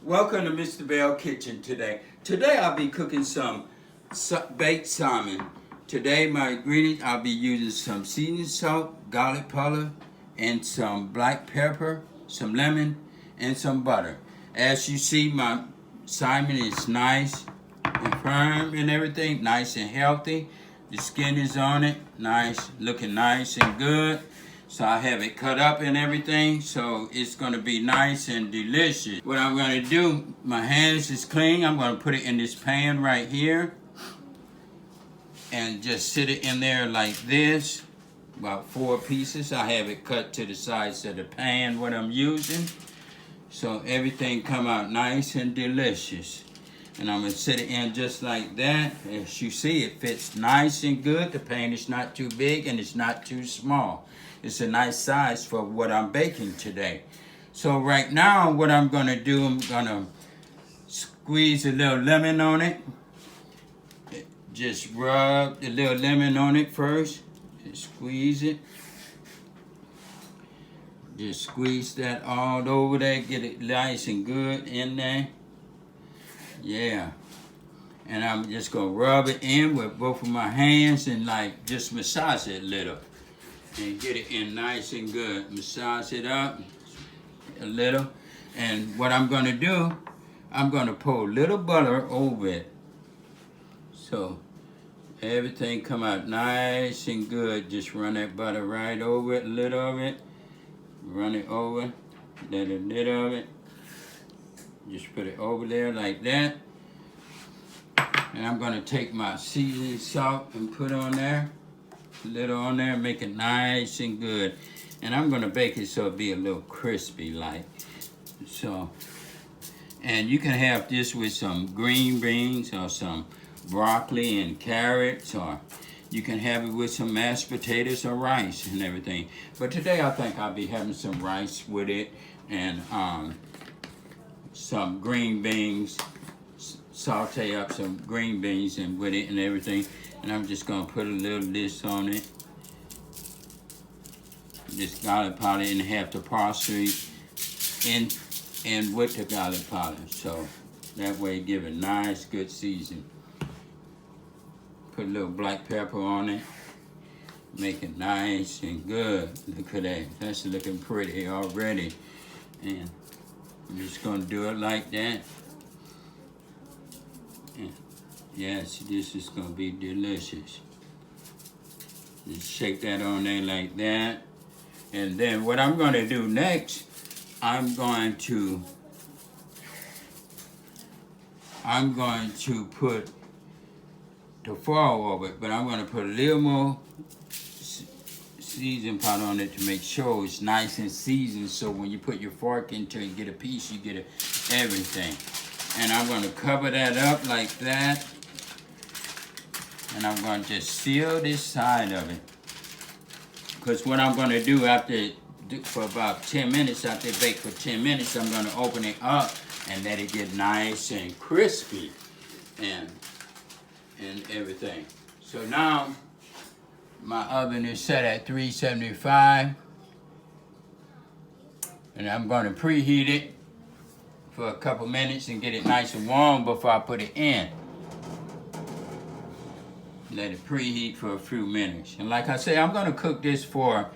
Welcome to Mr. Belle Kitchen today. Today I'll be cooking some baked salmon. Today my ingredients, I'll be using some seasoning salt, garlic powder, and some black pepper, some lemon, and some butter. As you see, my salmon is nice and firm and everything, nice and healthy. The skin is on it, nice, looking nice and good. So I have it cut up and everything, so it's gonna be nice and delicious. What I'm gonna do, my hands is clean. I'm gonna put it in this pan right here and just sit it in there like this, about 4 pieces. I have it cut to the size of the pan, what I'm using. So everything come out nice and delicious. And I'm gonna sit it in just like that. As you see, it fits nice and good. The pan is not too big and it's not too small. It's a nice size for what I'm baking today. So right now, what I'm gonna do, I'm gonna squeeze a little lemon on it. Just rub the little lemon on it first. Just squeeze it. Just squeeze that all over there. Get it nice and good in there. Yeah. And I'm just gonna rub it in with both of my hands and like just massage it a little. And get it in nice and good. Massage it up a little. And what I'm gonna do, I'm gonna pour a little butter over it. So everything come out nice and good. Just run that butter right over it, a little of it. Run it over, let a little of it. Just put it over there like that. And I'm gonna take my seasoning salt and put on there. A little on there, make it nice and good. And I'm gonna bake it so it'll be a little crispy like. So, and you can have this with some green beans or some broccoli and carrots, or you can have it with some mashed potatoes or rice and everything. But today I think I'll be having some rice with it and some green beans. Saute up some green beans and with it and everything. And I'm just gonna put a little of this on it. This garlic powder and half the parsley and with the garlic powder. So that way give it nice, good season. Put a little black pepper on it. Make it nice and good. Look at that, that's looking pretty already. And I'm just gonna do it like that. Yes, this is gonna be delicious. Just shake that on there like that. And then what I'm gonna do next, I'm going to put the foil over it, but I'm gonna put a little more seasoning powder on it to make sure it's nice and seasoned, so when you put your fork into it and get a piece, you get everything. And I'm gonna cover that up like that. And I'm gonna just seal this side of it. Because what I'm gonna do for about 10 minutes, after it baked for 10 minutes, I'm gonna open it up and let it get nice and crispy and everything. So now, my oven is set at 375. And I'm gonna preheat it for a couple minutes and get it nice and warm before I put it in. Let it preheat for a few minutes. And like I say, I'm gonna cook this for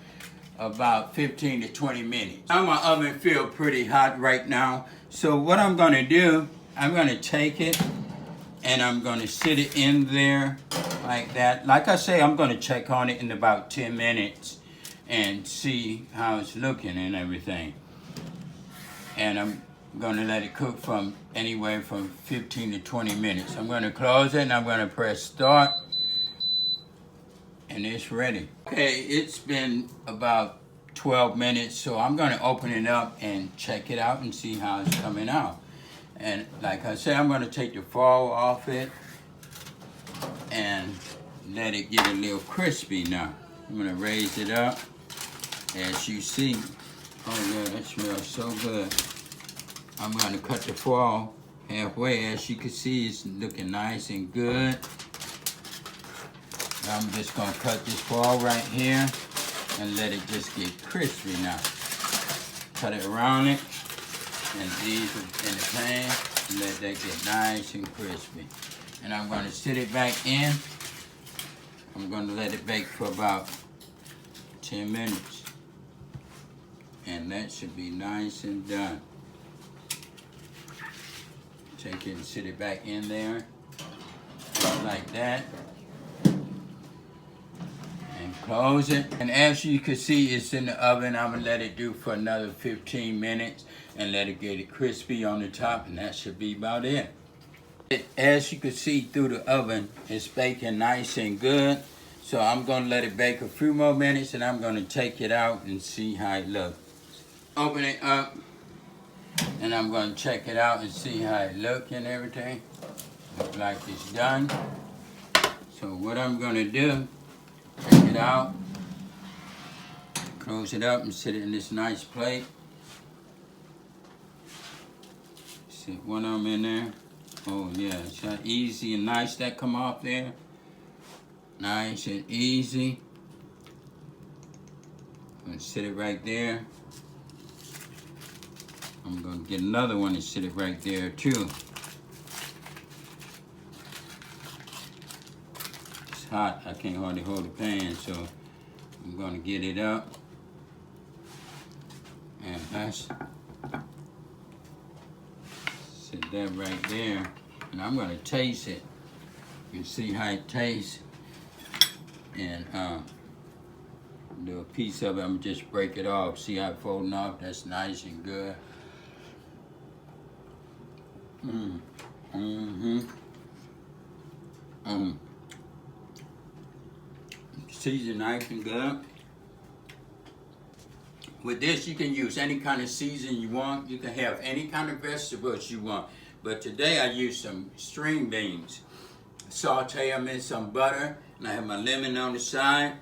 about 15 to 20 minutes. Now my oven feels pretty hot right now. So what I'm gonna do, I'm gonna take it and I'm gonna sit it in there like that. Like I say, I'm gonna check on it in about 10 minutes and see how it's looking and everything. And I'm gonna let it cook from anywhere from 15 to 20 minutes. I'm gonna close it and I'm gonna press start. And it's ready. Okay, it's been about 12 minutes, so I'm gonna open it up and check it out and see how it's coming out. And like I said, I'm gonna take the foil off it and let it get a little crispy now. I'm gonna raise it up, as you see. Oh yeah, that smells so good. I'm gonna cut the foil halfway. As you can see, it's looking nice and good. I'm just gonna cut this foil right here and let it just get crispy now. Cut it around it. And these in the pan, let that get nice and crispy. And I'm going to sit it back in. I'm going to let it bake for about 10 minutes. And that should be nice and done. Take it and sit it back in there, just like that. And close it. And as you can see, it's in the oven. I'm gonna let it do for another 15 minutes and let it get it crispy on the top, and that should be about it. As you can see through the oven, it's baking nice and good. So I'm gonna let it bake a few more minutes, and I'm gonna take it out and see how it looks. Open it up, and I'm gonna check it out and see how it looks and everything. Looks like it's done. So what I'm gonna do, take it out, close it up and sit it in this nice plate. Sit one of them in there. Oh yeah, it's how easy and nice that come off there. Nice and easy. I'm gonna sit it right there. I'm gonna get another one and sit it right there too. It's hot, I can't hardly hold the pan, so I'm gonna get it up. And that's, sit that right there. And I'm gonna taste it. You see how it tastes. And do a piece of it, I'm gonna just break it off. See how it's folding off? That's nice and good. Seasoned nice and good. With this, you can use any kind of season you want. You can have any kind of vegetables you want. But today I used some string beans. Saute them in some butter, and I have my lemon on the side.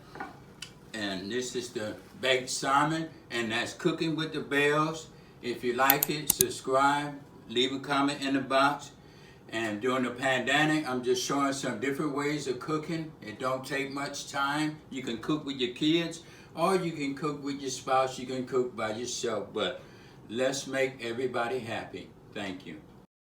And this is the baked salmon, and that's cooking with the Bells. If you like it, subscribe, leave a comment in the box. And during the pandemic, I'm just showing some different ways of cooking. It don't take much time. You can cook with your kids, or you can cook with your spouse. You can cook by yourself, but let's make everybody happy. Thank you.